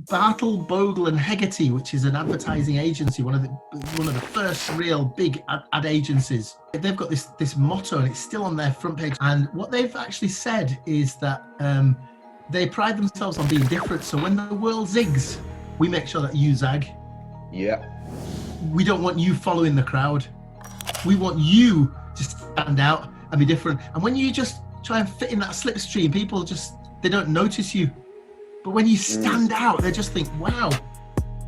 Bartle, Bogle and Hegarty, which is an advertising agency, one of the first real big ad agencies. They've got this motto, and it's still on their front page. And what they've actually said is that they pride themselves on being different. So when the world zigs, we make sure that you zag. Yeah. We don't want you following the crowd. We want you to stand out and be different. And when you just try and fit in that slipstream, people they don't notice you. But when you stand out, they just think, wow,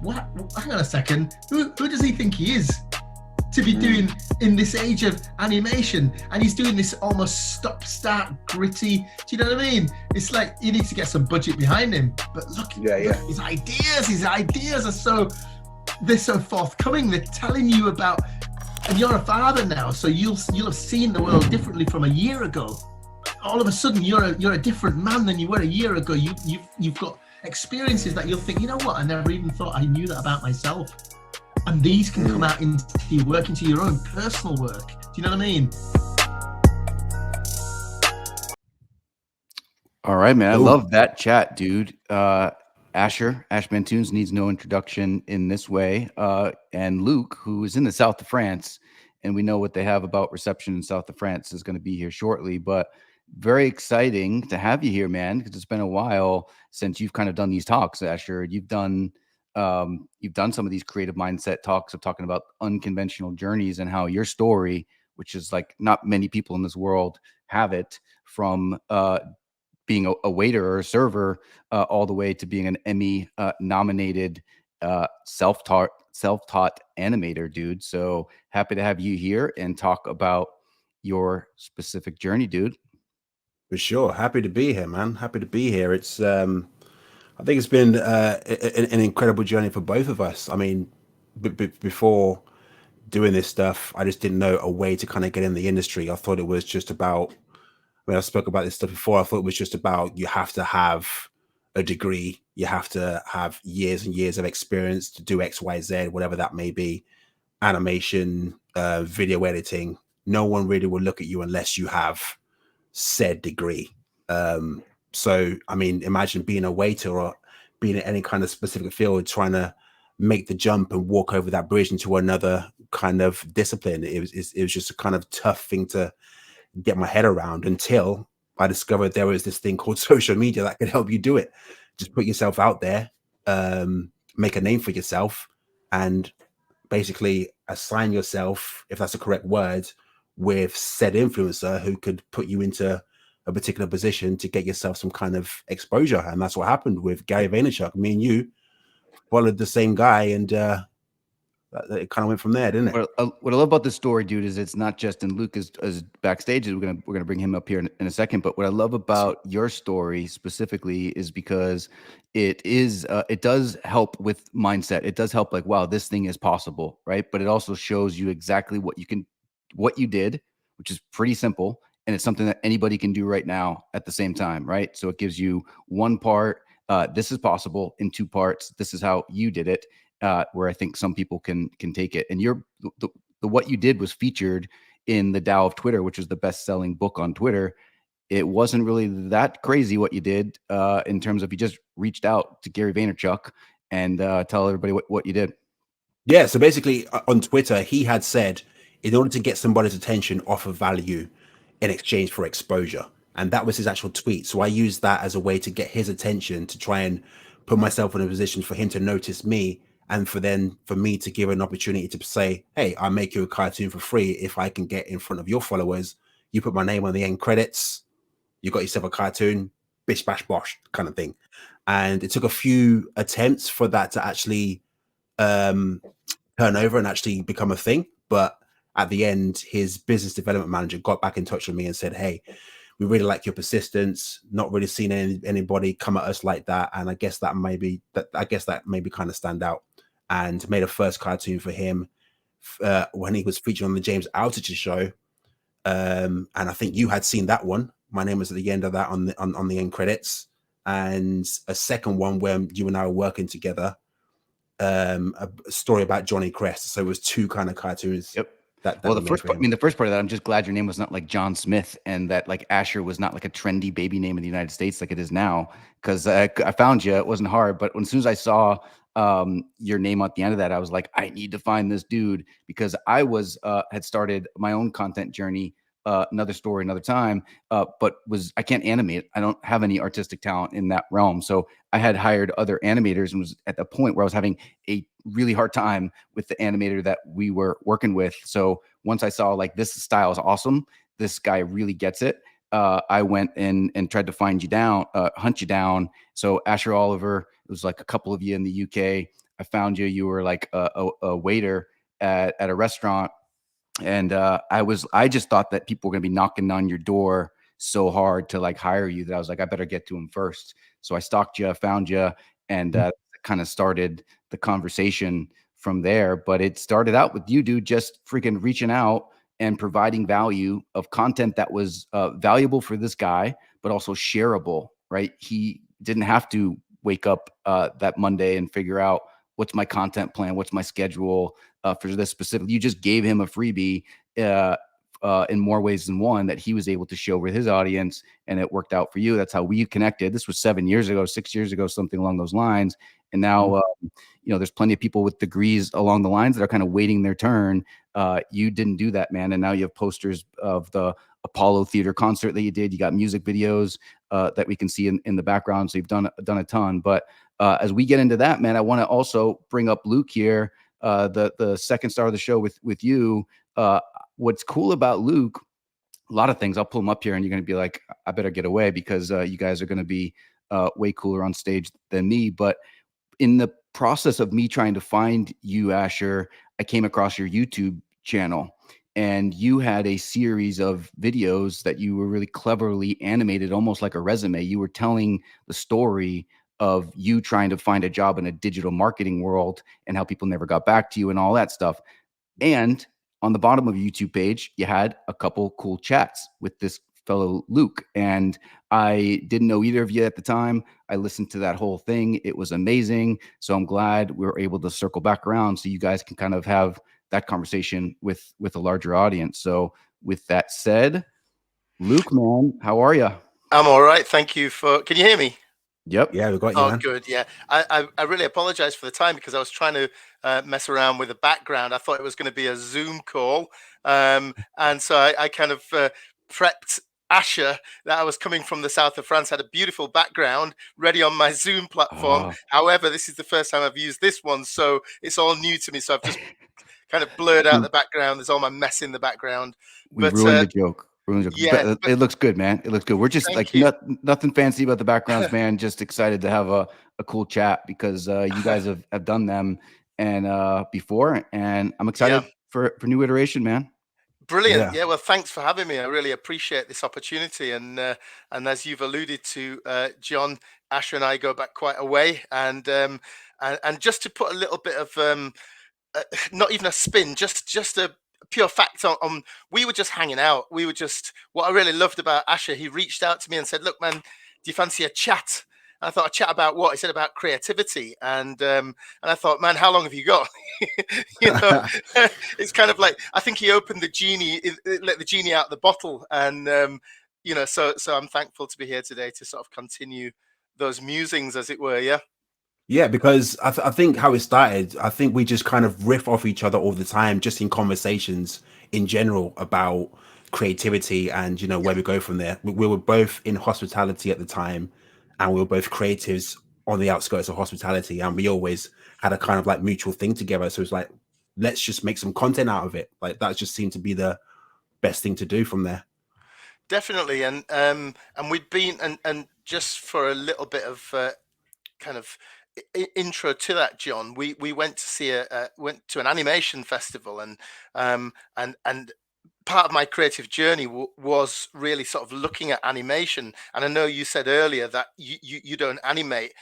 what? Hang on a second. Who does he think he is to be doing in this age of animation? And he's doing this almost stop-start gritty. Do you know what I mean? It's like you need to get some budget behind him. But look, his ideas are they're so forthcoming. They're telling you about, and you're a father now, so you'll have seen the world differently from a year ago. All of a sudden, you're a different man than you were a year ago. You've got experiences that you'll think, you know what? I never even thought I knew that about myself. And these can come out into your work, into your own personal work. Do you know what I mean? All right, man. I love that chat, dude. Ash Mantoons needs no introduction in this way. And Luke, who is in the south of France, and we know what they have about reception in south of France, is going to be here shortly. But very exciting to have you here, man, because it's been a while since you've kind of done these talks, Asher. You've done some of these creative mindset talks of talking about unconventional journeys and how your story, which is like not many people in this world have it, from being a waiter or a server all the way to being an Emmy nominated self-taught animator, dude. So happy to have you here and talk about your specific journey, dude. For sure. Happy to be here, man. Happy to be here. It's I think it's been an incredible journey for both of us. I mean, before doing this stuff, I just didn't know a way to kind of get in the industry. I thought it was just about, I spoke about this stuff before. I thought it was just about, you have to have a degree, you have to have years and years of experience to do X, Y, Z, whatever that may be, animation, video editing. No one really will look at you unless you have said degree. So, I mean, imagine being a waiter or being in any kind of specific field, trying to make the jump and walk over that bridge into another kind of discipline. It was just a kind of tough thing to get my head around, until I discovered there was this thing called social media that could help you do it. Just put yourself out there, make a name for yourself, and basically assign yourself, if that's the correct word, with said influencer who could put you into a particular position to get yourself some kind of exposure. And that's what happened with Gary Vaynerchuk. Me and you followed the same guy, and it kind of went from there, didn't it? What I love about this story, dude, is it's not just, and Luke is backstage. We're gonna bring him up here in a second. But what I love about your story specifically is because it does help with mindset. It does help, like, wow, this thing is possible, right? But it also shows you exactly what you did, which is pretty simple, and it's something that anybody can do right now at the same time, right? So it gives you one part, this is possible, in two parts, this is how you did it. Where I think some people can take it. And the what you did was featured in the Tao of Twitter, which was the best-selling book on Twitter. It wasn't really that crazy what you did in terms of, you just reached out to Gary Vaynerchuk and tell everybody what you did. Yeah, so basically on Twitter, he had said, in order to get somebody's attention, offer value in exchange for exposure. And that was his actual tweet. So I used that as a way to get his attention, to try and put myself in a position for him to notice me, and for me to give an opportunity to say, hey, I'll make you a cartoon for free if I can get in front of your followers. You put my name on the end credits, you got yourself a cartoon, bish, bash, bosh kind of thing. And it took a few attempts for that to actually turn over and actually become a thing. But at the end, his business development manager got back in touch with me and said, hey, we really like your persistence, not really seen anybody come at us like that. And I guess that maybe kind of stand out, and made a first cartoon for him when he was featured on the James Altucher show. And I think you had seen that one. My name was at the end of that on the end credits. And a second one where you and I were working together, a story about Johnny Crest. So it was two kind of cartoons. Yep. that Well, we the made first for part, I him. mean, the first part of that, I'm just glad your name was not like John Smith, and that like Asher was not like a trendy baby name in the United States like it is now. Because I found you, it wasn't hard, but as soon as I saw your name at the end of that, I was like, I need to find this dude, because I was had started my own content journey. Another story, another time. But I can't animate. I don't have any artistic talent in that realm. So I had hired other animators and was at the point where I was having a really hard time with the animator that we were working with. So once I saw like this style is awesome, this guy really gets it. I went in and tried to find you down, hunt you down. So Asher Oliver, it was like a couple of you in the UK. I found you. You were like a waiter at a restaurant, and I just thought that people were going to be knocking on your door so hard to like hire you that I was like, I better get to him first. So I stalked you, found you, and kind of started the conversation from there. But it started out with you, dude, just freaking reaching out and providing value of content that was valuable for this guy, but also shareable, right? He didn't have to wake up that Monday and figure out what's my content plan, what's my schedule, for this specific. You just gave him a freebie in more ways than one that he was able to show with his audience, and it worked out for you. That's how we connected. This was 7 years ago, 6 years ago, something along those lines. And now, there's plenty of people with degrees along the lines that are kind of waiting their turn. You didn't do that, man. And now you have posters of the Apollo Theater concert that you did. You got music videos that we can see in the background. So you've done a ton. But as we get into that, man, I want to also bring up Luke here, the second star of the show with you. What's cool about Luke, a lot of things. I'll pull him up here, and you're going to be like, I better get away, because you guys are going to be way cooler on stage than me. But in the process of me trying to find you, Asher, I came across your YouTube channel, and you had a series of videos that you were really cleverly animated, almost like a resume. You were telling the story of you trying to find a job in a digital marketing world and how people never got back to you and all that stuff. And on the bottom of your YouTube page, you had a couple cool chats with this fellow Luke. And I didn't know either of you at the time. I listened to that whole thing. It was amazing. So I'm glad we were able to circle back around so you guys can kind of have that conversation with a larger audience. So with that said, Luke, man, how are you? I'm all right. Thank you for. Can you hear me? Yep. Yeah, we got you, Oh, man. good. Yeah. I really apologize for the time, because I was trying to mess around with the background. I thought it was going to be a Zoom call. And so I kind of prepped Asher that I was coming from the south of France, had a beautiful background ready on my Zoom platform. However, this is the first time I've used this one, so it's all new to me. So I've just kind of blurred out the background. There's all my mess in the background. We But ruined the joke. yeah, But it looks good, man. It looks good. We're just thank like you. nothing fancy about the backgrounds, man. Just excited to have a cool chat, because you guys have done them and before, and I'm Yeah. excited for new iteration, man. Brilliant. Yeah. Yeah, well, thanks for having me. I really appreciate this opportunity. And as you've alluded to, John, Asher and I go back quite a way. And just to put a little bit of not even a spin, just a pure fact on, we were just hanging out. We were just, what I really loved about Asher, he reached out to me and said, "Look, man, do you fancy a chat?" And I thought, "A chat about what?" He said, "About creativity." And I thought, "Man, how long have you got?" you know, it's kind of like, I think he opened the genie, let the genie out the bottle. So I'm thankful to be here today to sort of continue those musings, as it were. Yeah. Yeah, because I think how it started, I think we just kind of riff off each other all the time, just in conversations in general about creativity and, where we go from there. We were both in hospitality at the time, and we were both creatives on the outskirts of hospitality, and we always had a kind of like mutual thing together. So it's like, let's just make some content out of it. Like that just seemed to be the best thing to do from there. Definitely. And we'd been, and just for a little bit of kind of intro to that, John, we went to see went to an animation festival. And part of my creative journey was really sort of looking at animation. And I know you said earlier that you don't animate,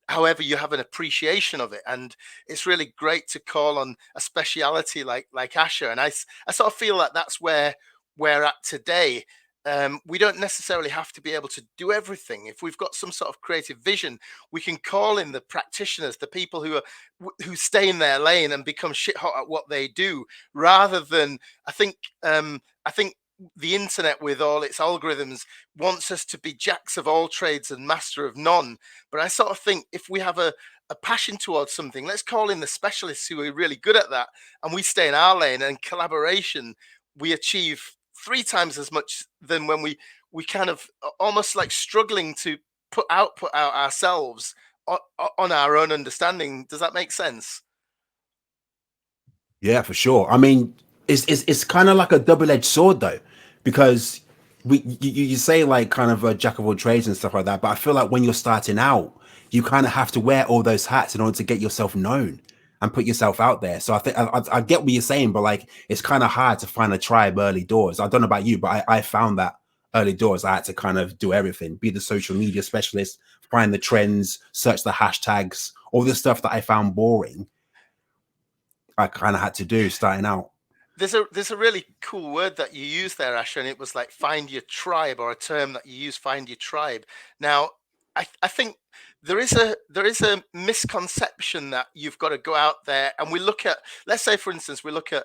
however you have an appreciation of it, and it's really great to call on a speciality like Asher. And I sort of feel that that's where we're at today. we don't necessarily have to be able to do everything. If we've got some sort of creative vision, we can call in the practitioners, the people who stay in their lane and become shit hot at what they do, rather than I think the internet with all its algorithms wants us to be jacks of all trades and master of none. But I sort of think if we have a passion towards something, let's call in the specialists who are really good at that, and we stay in our lane, and collaboration, we achieve 3 times as much than when we kind of almost like struggling to put out ourselves on our own understanding. Does that make sense? Yeah, for sure. I mean, it's kind of like a double-edged sword though, because you say like kind of a jack of all trades and stuff like that, but I feel like when you're starting out, you kind of have to wear all those hats in order to get yourself known and put yourself out there. So I think I get what you're saying, but like it's kind of hard to find a tribe early doors. I don't know about you, but I found that early doors I had to kind of do everything, be the social media specialist, find the trends, search the hashtags, all the stuff that I found boring. I kind of had to do starting out. There's a really cool word that you use there, Asher, and it was like find your tribe, or a term that you use, find your tribe. Now, I think there is a misconception that you've got to go out there, and we look at, let's say for instance, we look at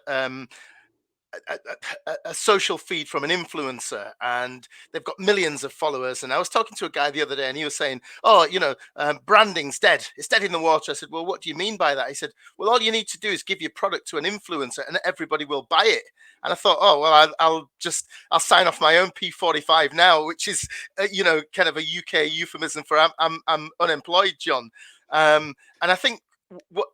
a social feed from an influencer, and they've got millions of followers. And I was talking to a guy the other day, and he was saying, oh, branding's dead, it's dead in the water. I said, well, what do you mean by that? He said, well, all you need to do is give your product to an influencer and everybody will buy it. And I thought, oh well, I'll sign off my own P45 now, which is kind of a UK euphemism for I'm unemployed, John. And I think what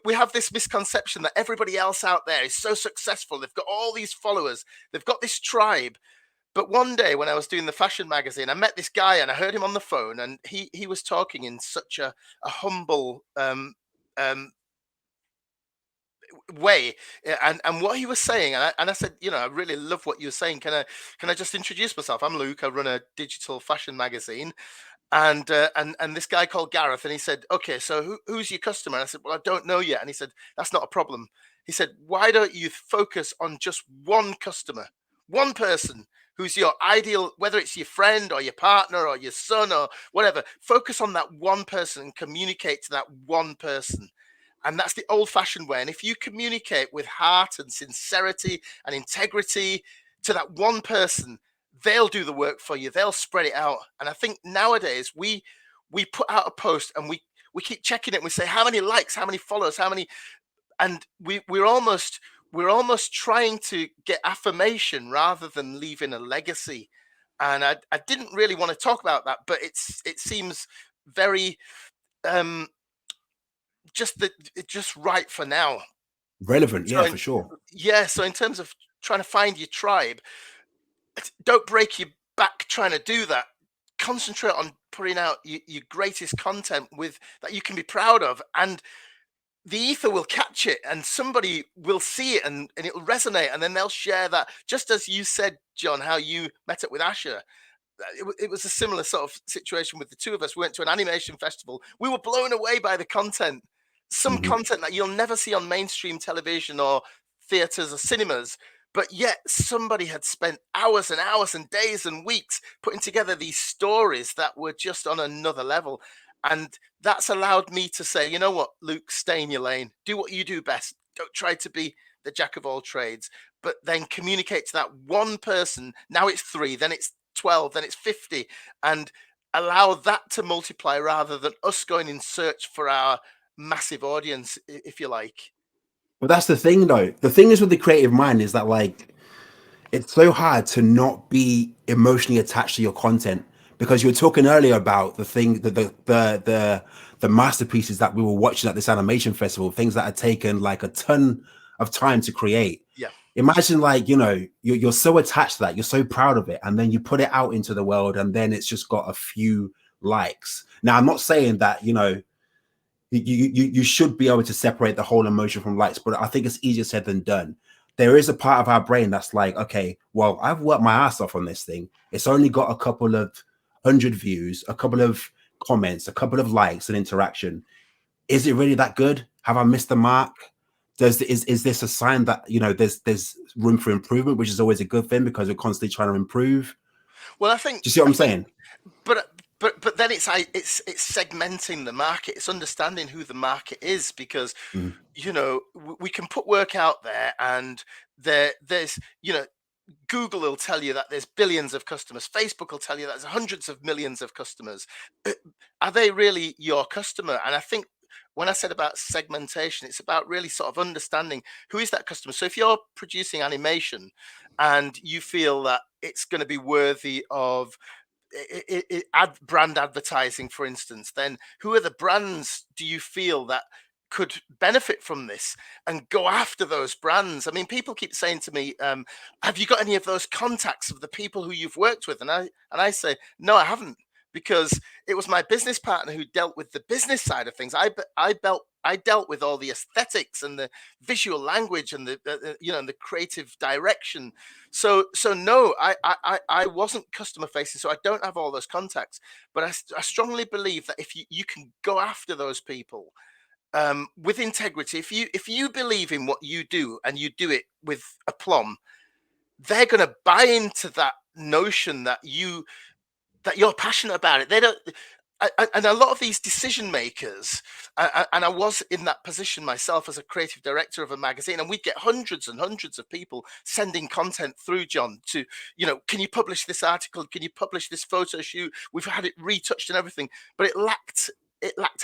we have this misconception that everybody else out there is so successful. They've got all these followers. They've got this tribe. But one day when I was doing the fashion magazine, I met this guy and I heard him on the phone, and he was talking in such a humble way, and what he was saying, and I said, I really love what you're saying. Can I just introduce myself? I'm Luke. I run a digital fashion magazine. And this guy called Gareth, and he said, okay, so who's your customer? And I said, well, I don't know yet. And he said, that's not a problem. He said, why don't you focus on just one customer, one person who's your ideal, whether it's your friend or your partner or your son or whatever. Focus on that one person and communicate to that one person. And that's the old fashioned way. And if you communicate with heart and sincerity and integrity to that one person, they'll do the work for you. They'll spread it out. And I think nowadays we put out a post and we keep checking it. And we say, how many likes, how many followers, how many, and we're almost trying to get affirmation rather than leaving a legacy. And I didn't really want to talk about that, but it seems very just right for now. Relevant, yeah, So for sure. Yeah. So in terms of trying to find your tribe, don't break your back trying to do that. Concentrate on putting out your greatest content that you can be proud of, and the ether will catch it, and somebody will see it, and it'll resonate, and then they'll share that. Just as you said, John, how you met up with Asher. It was a similar sort of situation with the two of us. We went to an animation festival. We were blown away by the content. Some content that you'll never see on mainstream television or theaters or cinemas. But yet somebody had spent hours and hours and days and weeks putting together these stories that were just on another level. And that's allowed me to say, you know what, Luke, stay in your lane. Do what you do best. Don't try to be the jack of all trades, but then communicate to that one person. Now it's 3, then it's 12, then it's 50, and allow that to multiply rather than us going in search for our massive audience, if you like. But that's the thing, though. The thing is with the creative mind is that like it's so hard to not be emotionally attached to your content, because you were talking earlier about the masterpieces that we were watching at this animation festival, things that had taken like a ton of time to create. Yeah. Imagine like, you're so attached to that, you're so proud of it, and then you put it out into the world and then it's just got a few likes. Now, I'm not saying that, you should be able to separate the whole emotion from likes, but I think it's easier said than done. There is a part of our brain that's like, okay, well, I've worked my ass off on this thing. It's only got a couple of 100 views, a couple of comments, a couple of likes and interaction. Is it really that good? Have I missed the mark? Is this a sign that, there's room for improvement, which is always a good thing because we're constantly trying to improve? Well, I think. Do you see what I'm saying? But then it's segmenting the market. It's understanding who the market is, because Mhm. you know we can put work out there, and there's Google will tell you that there's billions of customers. Facebook will tell you that there's hundreds of millions of customers. Are they really your customer? And I think when I said about segmentation, it's about really sort of understanding who is that customer. So if you're producing animation and you feel that it's going to be worthy of brand advertising, for instance, then who are the brands do you feel that could benefit from this, and go after those brands? I mean, people keep saying to me, have you got any of those contacts of the people who you've worked with? And I say, no, I haven't, because it was my business partner who dealt with the business side of things. I dealt with all the aesthetics and the visual language and and the creative direction. So no, I wasn't customer facing, so I don't have all those contacts. But I strongly believe that if you can go after those people with integrity, if you believe in what you do and you do it with aplomb, they're going to buy into that notion that you're passionate about it. They don't. And a lot of these decision makers, and I was in that position myself as a creative director of a magazine, and we'd get hundreds and hundreds of people sending content through, John, to, can you publish this article? Can you publish this photo shoot? We've had it retouched and everything, but it lacked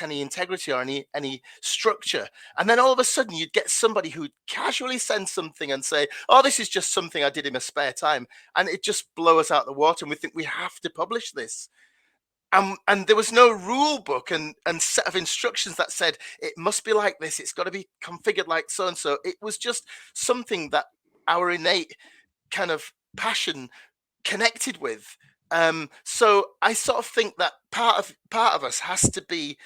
any integrity or any structure. And then all of a sudden you'd get somebody who'd casually send something and say, oh, this is just something I did in my spare time, and it just blow us out the water, and we think we have to publish this. And there was no rule book and set of instructions that said it must be like this, it's got to be configured like so and so. It was just something that our innate kind of passion connected with. So I sort of think that part of us has to be,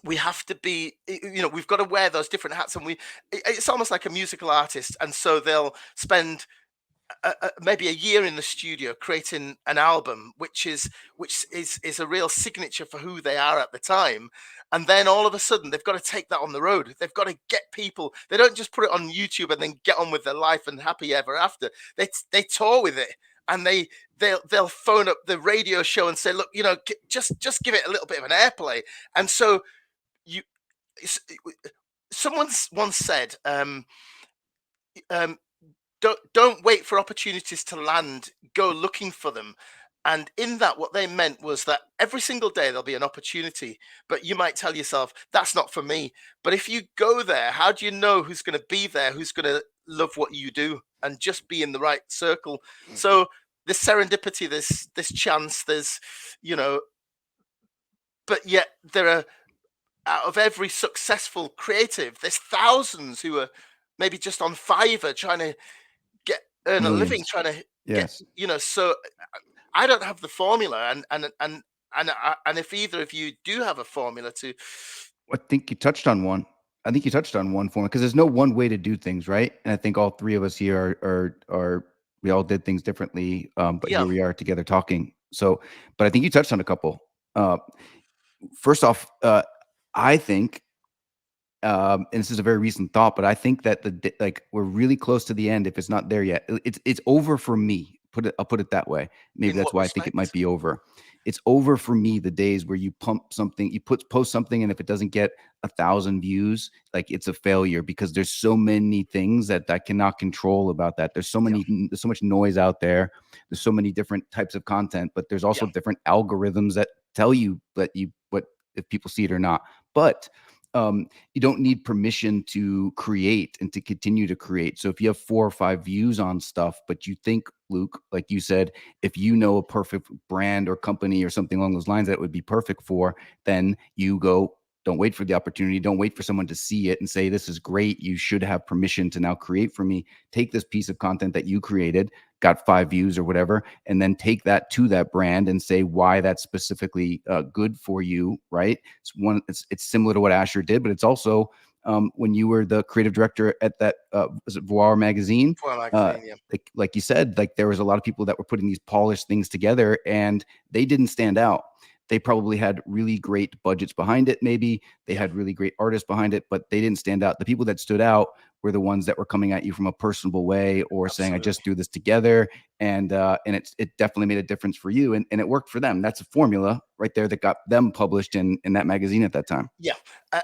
we have to be, we've got to wear those different hats, and it's almost like a musical artist, and so they'll spend maybe a year in the studio creating an album which is a real signature for who they are at the time, and then all of a sudden they've got to take that on the road. They've got to get people. They don't just put it on YouTube and then get on with their life and happy ever after. They tour with it, and they'll phone up the radio show and say, look, just give it a little bit of an airplay. And so someone once said, don't wait for opportunities to land, go looking for them. And in that, what they meant was that every single day there'll be an opportunity, but you might tell yourself, that's not for me. But if you go there, how do you know who's going to be there, who's going to love what you do and just be in the right circle? So this serendipity, this chance, there's, but yet there are, out of every successful creative, there's thousands who are maybe just on Fiverr trying to earn a living, trying to get, so I don't have the formula, and if either of you do have a formula to, I think you touched on one. I think you touched on one formula, because there's no one way to do things, right? And I think all three of us here are we all did things differently, but here we are together talking. So, but I think you touched on a couple. First off, I think, and this is a very recent thought, but I think that we're really close to the end. If it's not there yet, it's over for me. I'll put it that way. Maybe that's why I think it might be over. It's over for me, the days where you pump something, you post something, and if it doesn't get 1,000 views, like, it's a failure, because there's so many things that I cannot control about that. There's so much noise out there. There's so many different types of content, but there's also different algorithms that tell you what if people see it or not. But you don't need permission to create and to continue to create. So if you have 4 or 5 views on stuff, but you think, Luke, like you said, if you know a perfect brand or company or something along those lines that it would be perfect for, then you go, don't wait for the opportunity. Don't wait for someone to see it and say, this is great, you should have permission to now create for me. Take this piece of content that you created, got 5 views or whatever, and then take that to that brand and say why that's specifically good for you, right? It's similar to what Asher did, but it's also when you were the creative director at that was it Voir magazine? Like you said, like, there was a lot of people that were putting these polished things together, and they didn't stand out. They probably had really great budgets behind it. Maybe they had really great artists behind it, but they didn't stand out. The people that stood out were the ones that were coming at you from a personable way, or saying, I Absolutely. just do this together. And it definitely made a difference for you, and it worked for them. That's a formula right there that got them published in that magazine at that time. Yeah,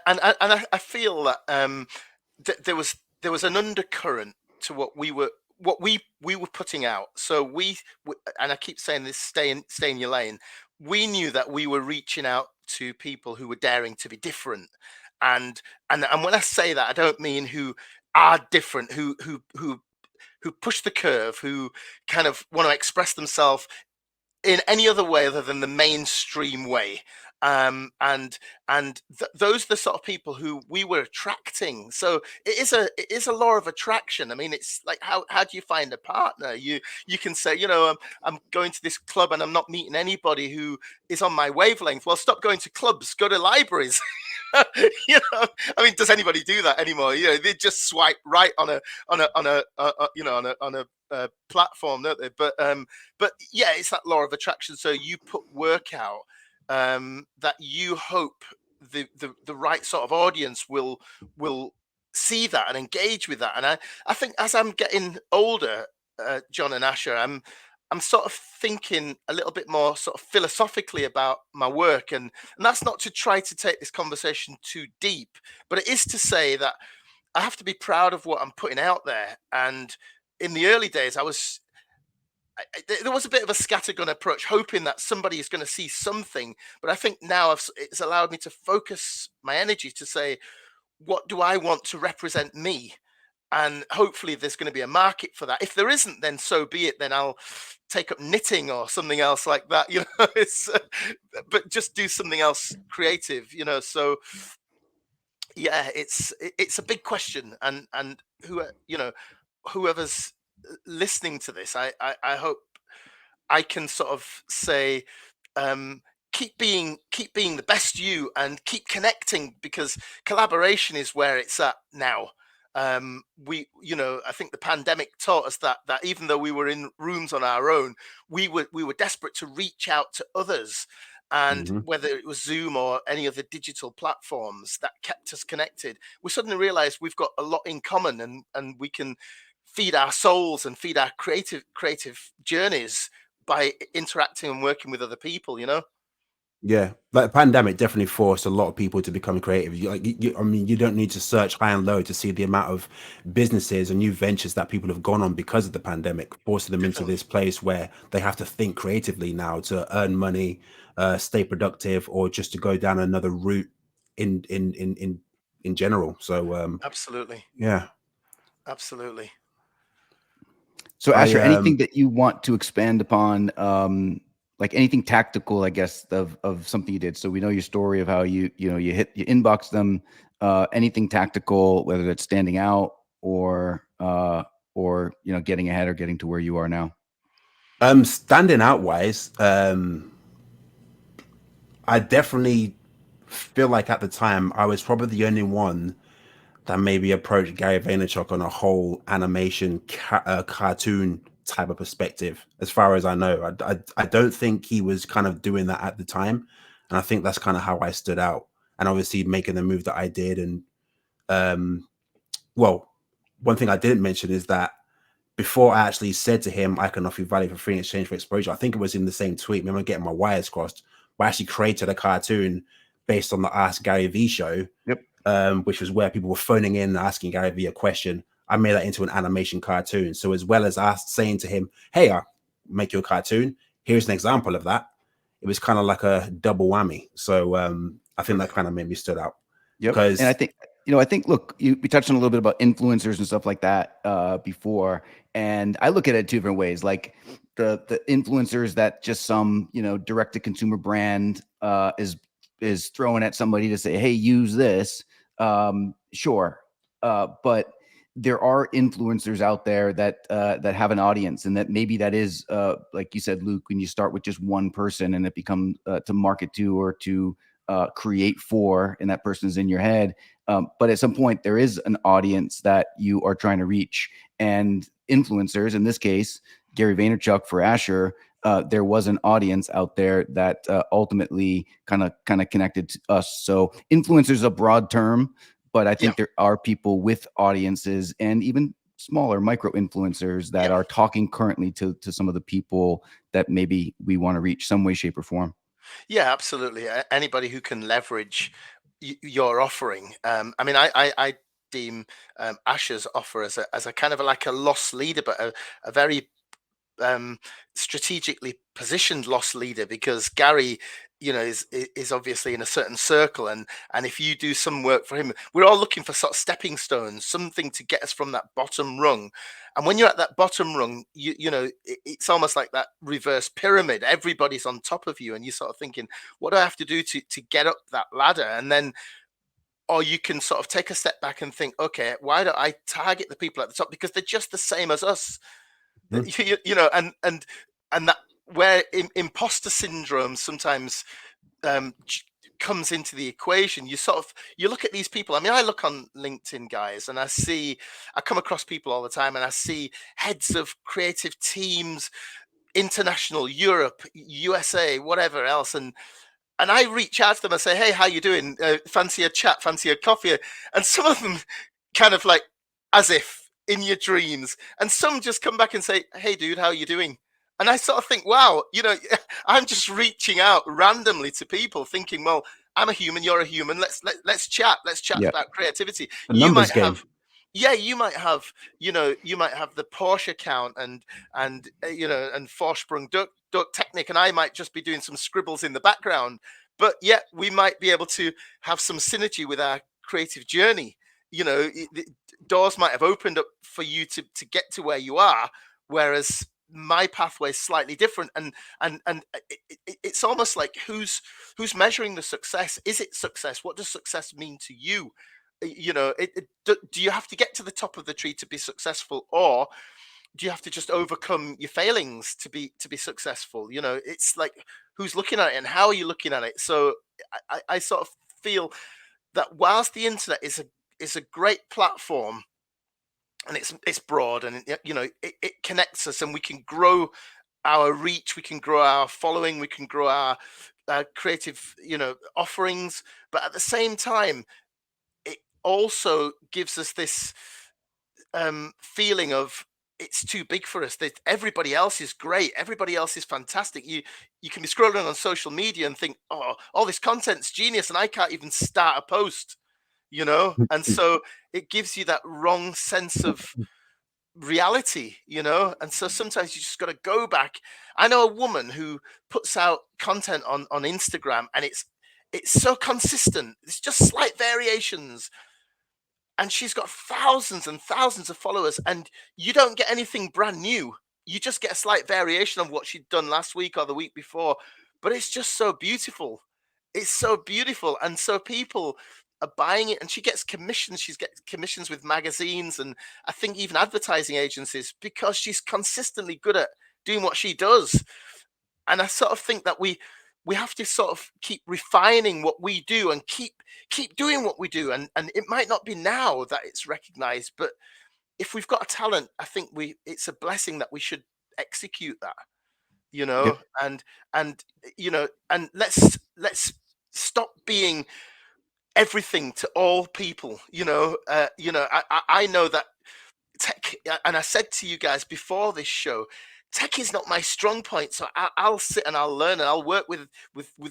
and I feel that there was an undercurrent to what we were putting out. So and I keep saying this: stay in your lane. We knew that we were reaching out to people who were daring to be different, and when I say that, I don't mean who are different, who push the curve, who kind of want to express themselves in any other way other than the mainstream way. And those are the sort of people who we were attracting. So it is a law of attraction. I mean, it's like, how do you find a partner? You can say, I'm going to this club and I'm not meeting anybody who is on my wavelength. Well, stop going to clubs, go to libraries. I mean, does anybody do that anymore? They just swipe right on a platform, don't they? But yeah, it's that law of attraction. So you put work out that you hope the right sort of audience will see that and engage with that. And I think as I'm getting older, John and Asher, I'm sort of thinking a little bit more sort of philosophically about my work, and that's not to try to take this conversation too deep, but it is to say that I have to be proud of what I'm putting out there. And in the early days, there was a bit of a scattergun approach, hoping that somebody is going to see something. But I think now it's allowed me to focus my energy to say, what do I want to represent me? And hopefully there's going to be a market for that. If there isn't, then so be it. Then I'll take up knitting or something else like that. But just do something else creative. So yeah, it's a big question, and whoever's listening to this, I hope I can sort of say, keep being the best you, and keep connecting, because collaboration is where it's at now. I think the pandemic taught us that even though we were in rooms on our own, we were desperate to reach out to others. And whether it was Zoom or any other digital platforms that kept us connected, we suddenly realized we've got a lot in common, and we can feed our souls and feed our creative journeys by interacting and working with other people. Yeah, like the pandemic definitely forced a lot of people to become creative. I mean, you don't need to search high and low to see the amount of businesses and new ventures that people have gone on because of the pandemic, forcing them into Definitely. this place where they have to think creatively now to earn money, stay productive, or just to go down another route in general. So Absolutely. yeah. Absolutely. So I Asher, anything that you want to expand upon, like anything tactical, I guess, of something you did? So we know your story of how you inbox them. Anything tactical, whether it's standing out or getting ahead or getting to where you are now? Standing out wise, I definitely feel like at the time I was probably the only one that maybe approached Gary Vaynerchuk on a whole animation cartoon type of perspective, as far as I know. I don't think he was kind of doing that at the time, and I think that's kind of how I stood out. And obviously making the move that I did, and well, one thing I didn't mention is that before I actually said to him, I can offer you value for free in exchange for exposure, I think it was in the same tweet. Maybe I'm getting my wires crossed. But I actually created a cartoon based on the Ask Gary V show. Yep. Which was where people were phoning in and asking Gary Vee a question. I made that into an animation cartoon. So as well as us saying to him, hey, I'll make you a cartoon, here's an example of that, it was kind of like a double whammy. So I think that kind of made me stood out. Yep. Because, and I think, look, we touched on a little bit about influencers and stuff like that before. And I look at it two different ways. Like the influencers that just some, direct to consumer brand is throwing at somebody to say, hey, use this. Sure. But there are influencers out there that have an audience, and that maybe that is like you said, Luke, when you start with just one person and it becomes to market to or to create for, and that person is in your head. But at some point there is an audience that you are trying to reach, and influencers, in this case, Gary Vaynerchuk for Asher, there was an audience out there that ultimately kind of connected to us. So influencer is a broad term, but I think there are people with audiences and even smaller micro influencers that are talking currently to some of the people that maybe we want to reach some way, shape, or form. Yeah, absolutely. Anybody who can leverage your offering. I mean, I deem Asher's offer as a kind of like a loss leader, but a very strategically positioned loss leader, because Gary, you know, is obviously in a certain circle, and if you do some work for him, we're all looking for sort of stepping stones, something to get us from that bottom rung. And when you're at that bottom rung, you know, it's almost like that reverse pyramid. Everybody's on top of you, and you're sort of thinking, what do I have to do to get up that ladder? And then, or you can sort of take a step back and think, okay, why don't I target the people at the top, because they're just the same as us. You know, and that where imposter syndrome sometimes comes into the equation. You look at these people. I mean, I look on LinkedIn, guys, and I come across people all the time, and I see heads of creative teams, international, Europe, USA, whatever else, and I reach out to them and say, hey, how you doing? Fancy a chat? Fancy a coffee? And some of them kind of like as if in your dreams, and some just come back and say, hey, dude, how are you doing? And I sort of think, wow, you know, I'm just reaching out randomly to people thinking, well, I'm a human, you're a human. Let's chat. Let's chat about creativity. A numbers game. You might have, you might have the Porsche account and you know, and Vorsprung duck technique, and I might just be doing some scribbles in the background. But yet we might be able to have some synergy with our creative journey. You know, the doors might have opened up for you to get to where you are, whereas my pathway is slightly different. And it's almost like who's measuring the success? Is it success? What does success mean to you? You know, do you have to get to the top of the tree to be successful, or do you have to just overcome your failings to be successful? You know, it's like, who's looking at it and how are you looking at it? So I sort of feel that whilst the internet is a great platform, and it's broad, and you know, it connects us, and we can grow our reach, we can grow our following, we can grow our creative, you know, offerings. But at the same time, it also gives us this feeling of it's too big for us. That everybody else is great, everybody else is fantastic. You can be scrolling on social media and think, oh, all this content's genius, and I can't even start a post, you know. And so it gives you that wrong sense of reality, you know. And so sometimes you just got to go back. I know a woman who puts out content on Instagram, and it's so consistent. It's just slight variations, and she's got thousands and thousands of followers, and you don't get anything brand new. You just get a slight variation of what she'd done last week or the week before, but it's just so beautiful. It's so beautiful, and so people are buying it, and she gets commissions. She's gets commissions with magazines, and I think even advertising agencies, because she's consistently good at doing what she does. And I sort of think that we have to sort of keep refining what we do, and keep doing what we do. And it might not be now that it's recognized, but if we've got a talent, I think it's a blessing that we should execute that, you know. And you know, and let's stop being everything to all people, you know. I know that tech, and I said to you guys before this show, tech is not my strong point. So I'll sit and I'll learn, and I'll work with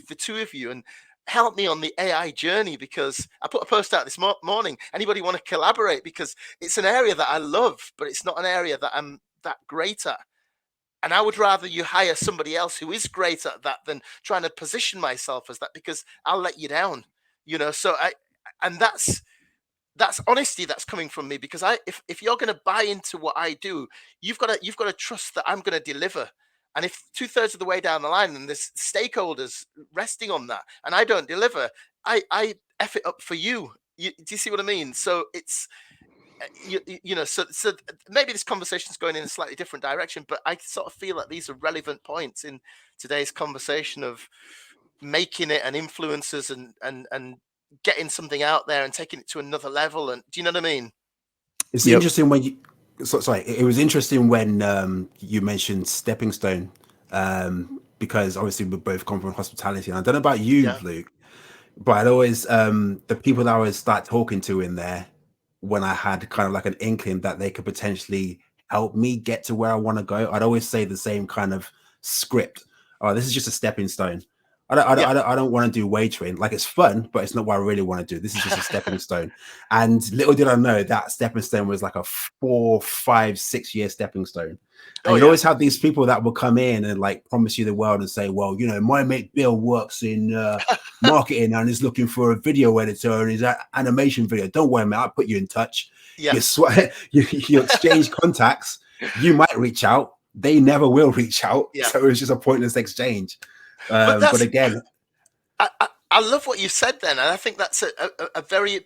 the two of you, and help me on the AI journey, because I put a post out this morning. Anybody want to collaborate? Because it's an area that I love, but it's not an area that I'm that great at. And I would rather you hire somebody else who is great at that than trying to position myself as that, because I'll let you down, you know. So and that's honesty that's coming from me, because if you're going to buy into what I do, you've got to trust that I'm going to deliver. And if 2/3 of the way down the line, and there's stakeholders resting on that, and I don't deliver, I F it up for you. Do you see what I mean? So it's you know, so maybe this conversation is going in a slightly different direction, but I sort of feel that these are relevant points in today's conversation of making it, and influencers, and getting something out there and taking it to another level. And do you know what I mean? It's interesting when you sorry, it was interesting when you mentioned stepping stone, because obviously we both come from hospitality, and I don't know about you, Luke, but I'd always the people that I would start talking to in there when I had kind of like an inkling that they could potentially help me get to where I want to go, I'd always say the same kind of script. Oh, this is just a stepping stone. I don't want to do waitering. Like, it's fun, but it's not what I really want to do. This is just a stepping stone. And little did I know that stepping stone was like a 4, 5, 6 year stepping stone. And you'd always have these people that will come in and like promise you the world and say, well, you know, my mate Bill works in marketing and is looking for a video editor and his animation video. Don't worry, mate, I'll put you in touch. Yeah. You exchange contacts. You might reach out. They never will reach out. Yeah. So it's just a pointless exchange. But again, I love what you said then, and I think that's a very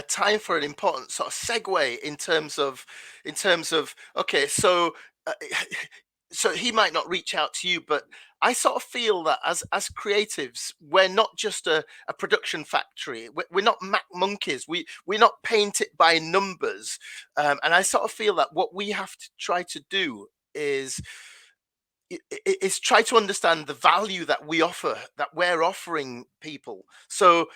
time for an important sort of segue in terms of okay, so so he might not reach out to you, but I sort of feel that as creatives, we're not just a production factory. We're not Mac monkeys. We're not painted by numbers, and I sort of feel that what we have to try to do is try to understand the value that we offer, that we're offering people. So,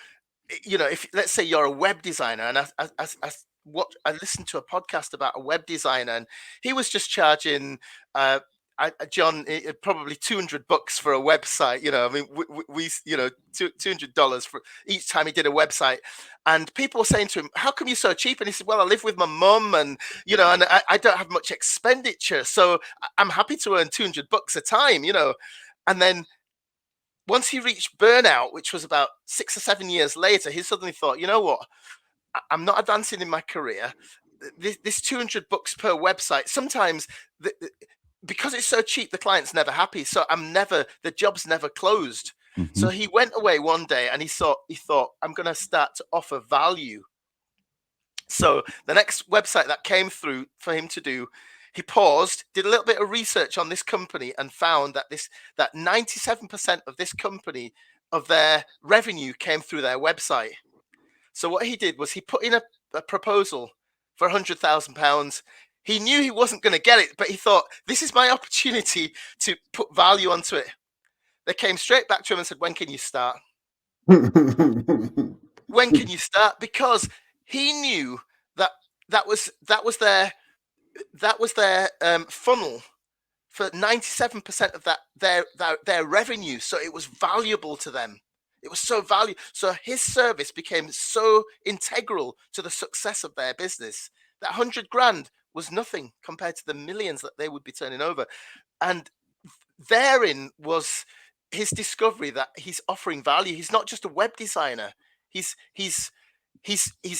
you know, if let's say you're a web designer, and I listened to a podcast about a web designer, and he was just charging John, probably $200 for a website. You know, I mean, we you know, $200 for each time he did a website, and people were saying to him, "How come you're so cheap?" And he said, "Well, I live with my mum, and you know, and I don't have much expenditure, so I'm happy to earn $200 a time." You know, and then once he reached burnout, which was about 6 or 7 years later, he suddenly thought, "You know what? I'm not advancing in my career. This $200 per website, sometimes because it's so cheap, the client's never happy. So the job's never closed." Mm-hmm. So he went away one day and he thought, I'm going to start to offer value. So the next website that came through for him to do, he paused, did a little bit of research on this company, and found that 97% of this company, of their revenue, came through their website. So what he did was he put in a proposal for £100,000. He knew he wasn't going to get it, but he thought, this is my opportunity to put value onto it. They came straight back to him and said, when can you start? When can you start? Because he knew that was their funnel for 97% of their revenue. So it was valuable to them. It was so valuable. So his service became so integral to the success of their business that 100 grand was nothing compared to the millions that they would be turning over. And therein was his discovery that he's offering value. He's not just a web designer. He's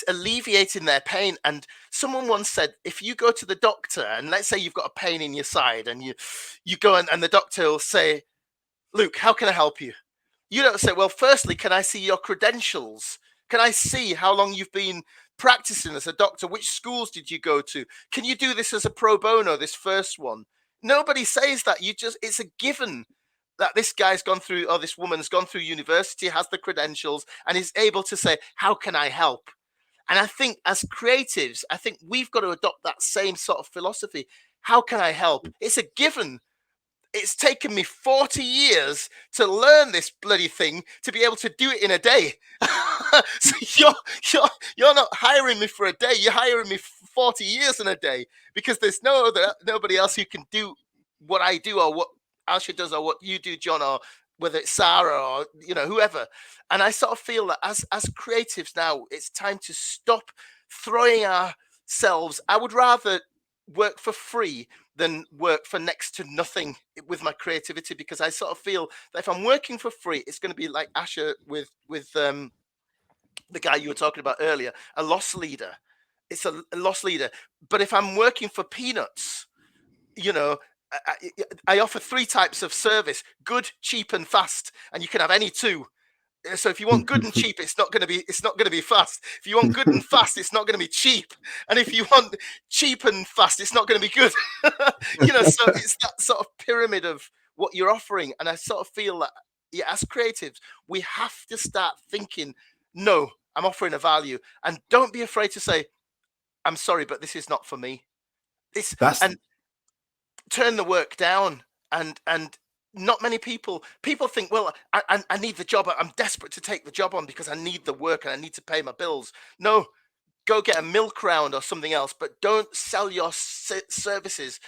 alleviating their pain. And someone once said, if you go to the doctor and let's say you've got a pain in your side, and you go and the doctor will say, "Luke, how can I help you?" You don't say, "Well, firstly, can I see your credentials? Can I see how long you've been practicing as a doctor? Which schools did you go to? Can you do this as a pro bono, this first one?" Nobody says that. It's a given that this guy's gone through, or this woman's gone through university, has the credentials, and is able to say, "How can I help?" And I think as creatives, I think we've got to adopt that same sort of philosophy. How can I help? It's a given. It's taken me 40 years to learn this bloody thing to be able to do it in a day. So you're not hiring me for a day. You're hiring me 40 years in a day, because there's nobody else who can do what I do, or what Asha does, or what you do, John, or whether it's Sarah, or you know, whoever. And I sort of feel that as creatives now, it's time to stop throwing ourselves. I would rather work for free than work for next to nothing with my creativity, because I sort of feel that if I'm working for free, it's going to be like Asha with the guy you were talking about earlier, a loss leader. It's a loss leader. But if I'm working for peanuts, you know, I offer 3 types of service: good, cheap, and fast, and you can have any 2. So if you want good and cheap, it's not going to be fast. If you want good and fast, it's not going to be cheap. And if you want cheap and fast, it's not going to be good. You know, so it's that sort of pyramid of what you're offering. And I sort of feel that, yeah, as creatives, we have to start thinking, no, I'm offering a value, and don't be afraid to say, "I'm sorry, but this is not for me." And turn the work down, and not many people think, well, I need the job. I'm desperate to take the job on because I need the work and I need to pay my bills. No, go get a milk round or something else, but don't sell your services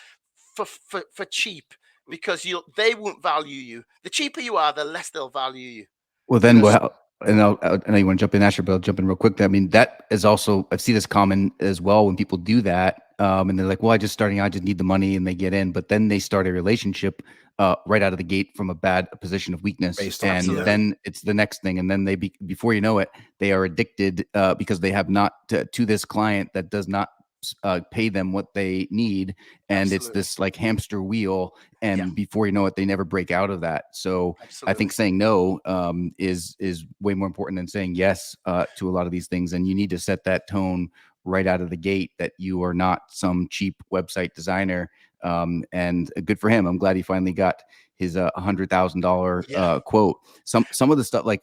for cheap, because they won't value you. The cheaper you are, the less they'll value you. Well, then, Because and I know you want to jump in, Asher, but I'll jump in real quick. I mean, that is also, I see this common as well when people do that. And they're like, well, I just starting out, I just need the money, and they get in, but then they start a relationship right out of the gate from a bad position of weakness. Absolutely. Then it's the next thing. And then before you know it, they are addicted because they have not to this client that does not pay them what they need. And it's this like hamster wheel. And before you know it, they never break out of that. So I think saying no is way more important than saying yes to a lot of these things. And you need to set that tone right out of the gate that you are not some cheap website designer. And good for him. I'm glad he finally got his $100,000 quote. Some of the stuff like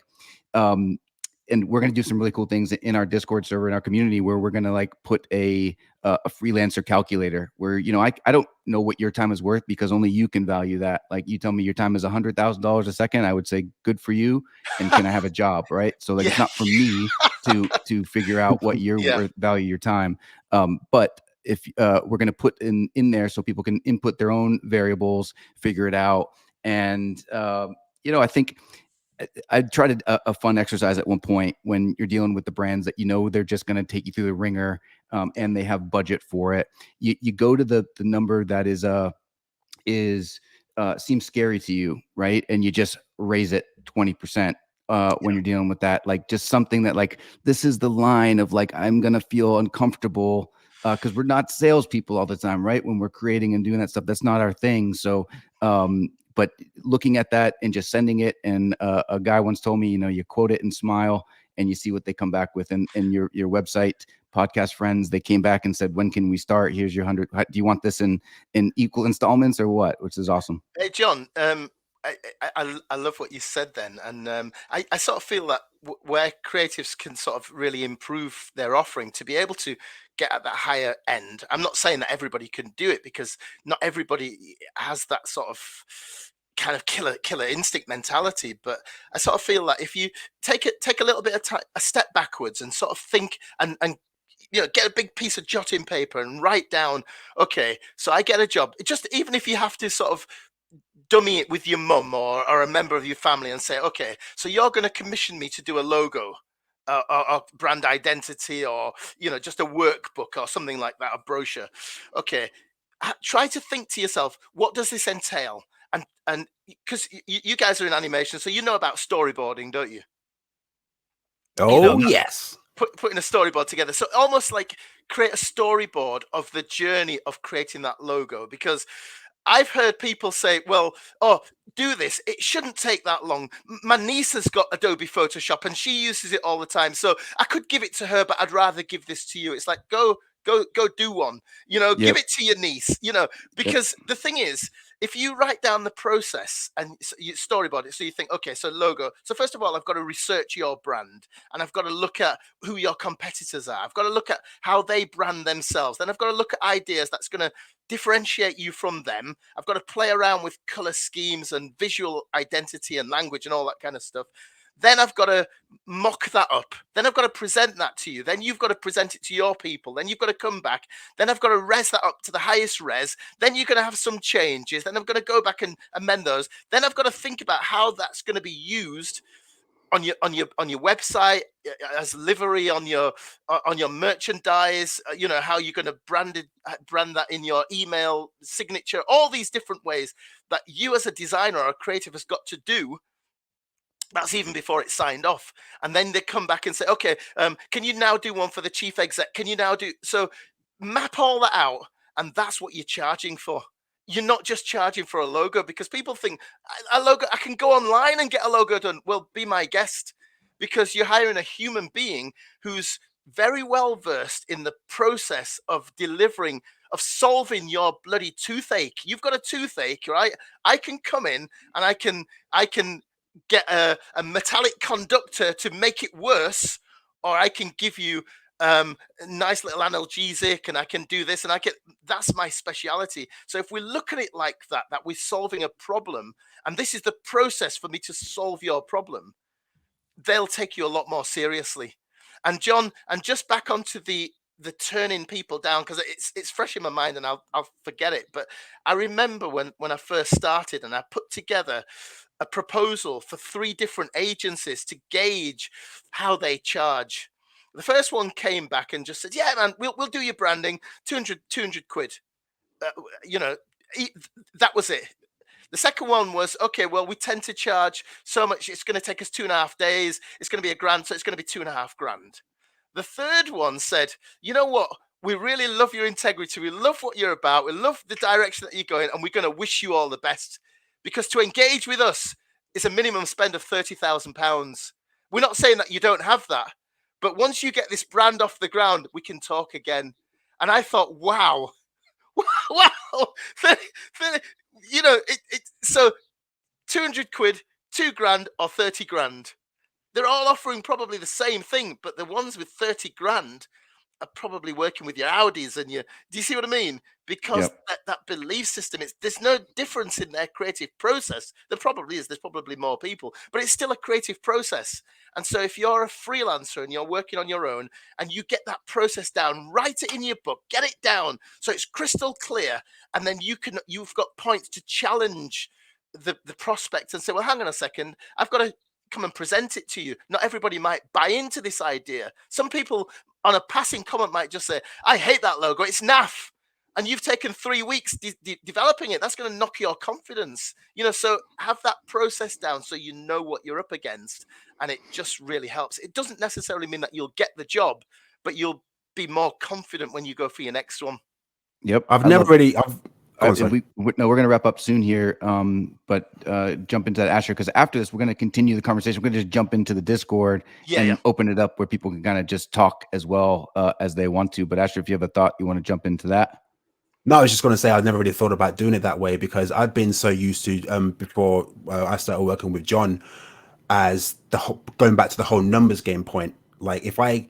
and we're going to do some really cool things in our Discord server, in our community, where we're going to like put a freelancer calculator where, you know, I don't know what your time is worth because only you can value that. Like you tell me your time is $100,000 a second, I would say good for you. And can I have a job? Right. So like, it's not for me to figure out what you're worth, value your time. But if we're going to put in there so people can input their own variables, figure it out. And, you know, I think I tried a fun exercise at one point when you're dealing with the brands that, you know, they're just going to take you through the ringer and they have budget for it. You go to the number that seems scary to you, right? And you just raise it 20% when you're dealing with that. Like just something that like, this is the line of like, I'm going to feel uncomfortable because we're not salespeople all the time, right? When we're creating and doing that stuff, that's not our thing. So, but looking at that and just sending it, and a guy once told me, you know, you quote it and smile and you see what they come back with. And your website podcast friends, they came back and said, when can we start? Here's your 100. Do you want this in equal installments or what? Which is awesome. Hey, John, I love what you said then. And I sort of feel that where creatives can sort of really improve their offering to be able to get at that higher end. I'm not saying that everybody can do it, because not everybody has that sort of kind of killer instinct mentality. But I sort of feel that if you take a little bit of time, a step backwards, and sort of think and you know, get a big piece of jotting paper and write down, okay, so I get a job. Just even if you have to sort of dummy it with your mum or a member of your family and say, okay, so you're going to commission me to do a logo or brand identity, or, you know, just a workbook or something like that, a brochure. Okay, try to think to yourself, what does this entail? And because you guys are in animation, so you know about storyboarding, don't you? Oh, you know, yes. Putting a storyboard together. So almost like create a storyboard of the journey of creating that logo, because I've heard people say, well, oh, do this. It shouldn't take that long. My niece has got Adobe Photoshop and she uses it all the time. So I could give it to her, but I'd rather give this to you. It's like, go do one, you know, give it to your niece, you know, because the thing is, if you write down the process and you storyboard it, so you think, okay, so logo. So first of all, I've got to research your brand, and I've got to look at who your competitors are. I've got to look at how they brand themselves. Then I've got to look at ideas that's going to differentiate you from them. I've got to play around with color schemes and visual identity and language and all that kind of stuff. Then I've got to mock that up. Then I've got to present that to you. Then you've got to present it to your people. Then you've got to come back. Then I've got to res that up to the highest res. Then you're going to have some changes. Then I'm going to go back and amend those. Then I've got to think about how that's going to be used on your website as livery, on your merchandise, you know, how you're going to brand that in your email signature, all these different ways that you as a designer or a creative has got to do. That's even before it's signed off. And then they come back and say, okay, can you now do one for the chief exec? Can you now do? So map all that out. And that's what you're charging for. You're not just charging for a logo, because people think a logo, I can go online and get a logo done. Well, be my guest, because you're hiring a human being who's very well versed in the process of delivering, of solving your bloody toothache. You've got a toothache, right? I can come in and I can get a metallic conductor to make it worse, or I can give you nice little analgesic, and I can do this, and that's my speciality. So if we look at it like that we're solving a problem, and this is the process for me to solve your problem, they'll take you a lot more seriously. And John, and just back onto the turning people down, because it's fresh in my mind and I'll forget it. But I remember when I first started and I put together a proposal for 3 different agencies to gauge how they charge. The first one came back and just said, yeah, man, we'll do your branding, 200 quid. You know, that was it. The second one was, okay, well, we tend to charge so much. It's going to take us 2.5 days. It's going to be £1,000. So it's going to be 2.5 grand. The third one said, you know what? We really love your integrity. We love what you're about. We love the direction that you're going. And we're going to wish you all the best, because to engage with us is a minimum spend of £30,000. We're not saying that you don't have that, but once you get this brand off the ground, we can talk again. And I thought, wow, wow, 30, you know, so 200 quid, 2 grand or 30 grand. They're all offering probably the same thing, but the ones with 30 grand are probably working with your Audis and your, do you see what I mean? Because that belief system, there's no difference in their creative process. There probably is, there's probably more people, but it's still a creative process. And so if you're a freelancer and you're working on your own and you get that process down, write it in your book, get it down so it's crystal clear, and then you've got points to challenge the prospect and say, well, hang on a second, I've got to come and present it to you. Not everybody might buy into this idea. Some people on a passing comment might just say, I hate that logo, it's naff. And you've taken 3 weeks developing it. That's going to knock your confidence, you know. So have that process down so you know what you're up against, and it just really helps. It doesn't necessarily mean that you'll get the job, but you'll be more confident when you go for your next one. Yep. I've never really we're going to wrap up soon here, but jump into that, Asher, because after this, we're going to continue the conversation. We're going to just jump into the Discord and open it up where people can kind of just talk as well as they want to. But Asher, if you have a thought, you want to jump into that? No, I was just going to say I've never really thought about doing it that way, because I've been so used to before I started working with John, as going back to the whole numbers game point. Like if I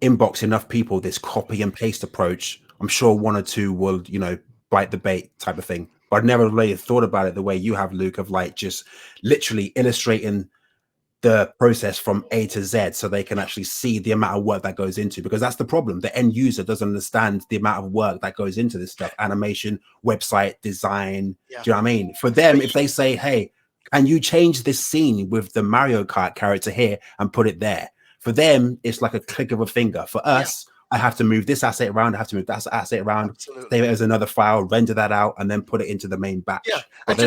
inbox enough people this copy and paste approach, I'm sure 1 or 2 will, you know, bite the bait type of thing. But I've never really thought about it the way you have, Luke, of like just literally illustrating the process from A to Z so they can actually see the amount of work that goes into, because that's the problem. The end user doesn't understand the amount of work that goes into this stuff, animation, website design. Do you know what I mean? For them, if they say, hey, and you change this scene with the Mario Kart character here and put it there, for them, it's like a click of a finger. For us, I have to move this asset around. I have to move that asset around, save it as another file, render that out, and then put it into the main batch. Yeah, but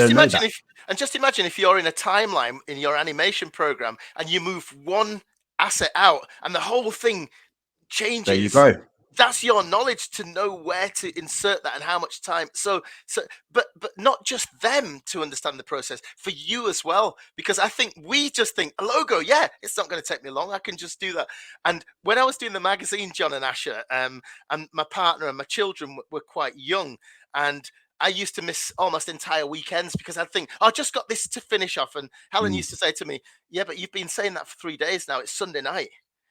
and just imagine if you're in a timeline in your animation program and you move one asset out and the whole thing changes. There you go. That's your knowledge to know where to insert that and how much time. But not just them to understand the process, for you as well, because I think we just think a logo, yeah, it's not going to take me long, I can just do that. And when I was doing the magazine, John and Asher, and my partner and my children were quite young, and I used to miss almost entire weekends because I'd think, I just got this to finish off. And Helen used to say to me, yeah, but you've been saying that for 3 days now. It's Sunday night.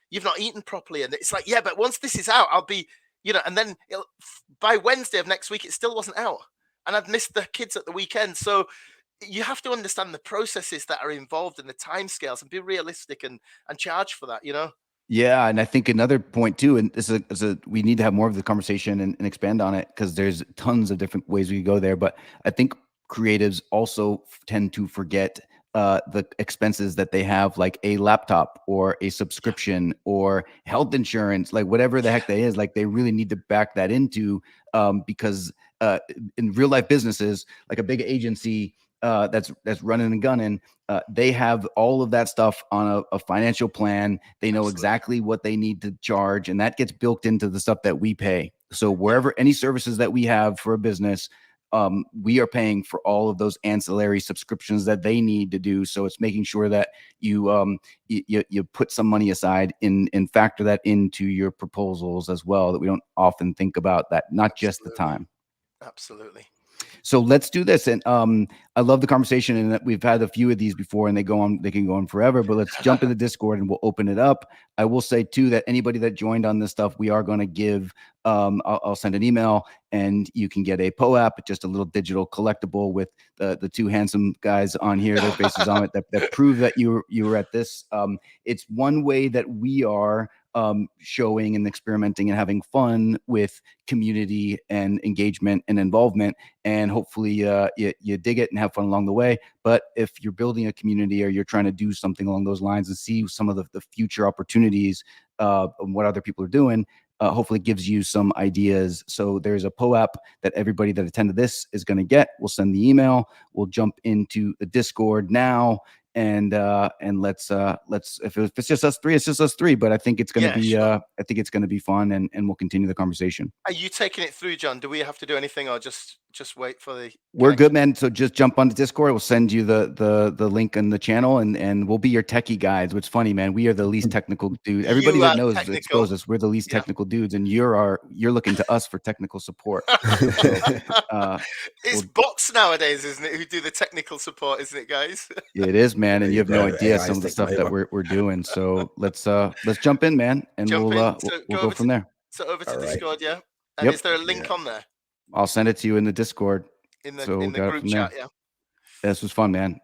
You've not eaten properly. And it's like, yeah, but once this is out, I'll be, you know, and then by Wednesday of next week, it still wasn't out. And I'd missed the kids at the weekend. So you have to understand the processes that are involved in the timescales and be realistic and charge for that, you know? Yeah, and I think another point too, and this is we need to have more of the conversation and expand on it, because there's tons of different ways we go there. But I think creatives also tend to forget the expenses that they have, like a laptop or a subscription or health insurance, like whatever the heck that is. Like they really need to back that into, because in real life businesses, like a big agency that's running and gunning, they have all of that stuff on a financial plan. They know exactly what they need to charge, and that gets built into the stuff that we pay. So wherever any services that we have for a business, we are paying for all of those ancillary subscriptions that they need to do. So it's making sure that you put some money aside and factor that into your proposals as well, that we don't often think about that, not just the time. Absolutely. So let's do this. And I love the conversation, and that we've had a few of these before, and they can go on forever. But let's jump into Discord and we'll open it up. I will say too that anybody that joined on this stuff, we are going to give. I'll send an email, and you can get a POAP, just a little digital collectible with the two handsome guys on here, their faces on it, that prove that you were at this. It's one way that we are showing and experimenting and having fun with community and engagement and involvement, and hopefully you dig it and have fun along the way. But if you're building a community or you're trying to do something along those lines and see some of the future opportunities of what other people are doing, hopefully gives you some ideas. So there's a POAP that everybody that attended this is going to get. We'll send the email. We'll jump into the Discord now, and let's if it's just us three, it's just us three. But I think it's going to be sure. I think it's going to be fun, and we'll continue the conversation. Are you taking it through, John? Do we have to do anything, or just wait for the? We're good, man. So just jump on the Discord. We'll send you the link in the channel, and we'll be your techie guides. Which funny, man. We are the least technical dude. Everybody You that are knows technical. expose us. We're the least technical dudes, and you're looking to us for technical support. So, it's bots nowadays, isn't it, who do the technical support, isn't it, guys? It is, man, and you have no idea some of the stuff that over. we're doing. So let's jump in, man, and we'll go from there. So over to All right. Discord, yeah. And Yep. is there a link on there? I'll send it to you in the Discord. In the So group chat, yeah. This was fun, man.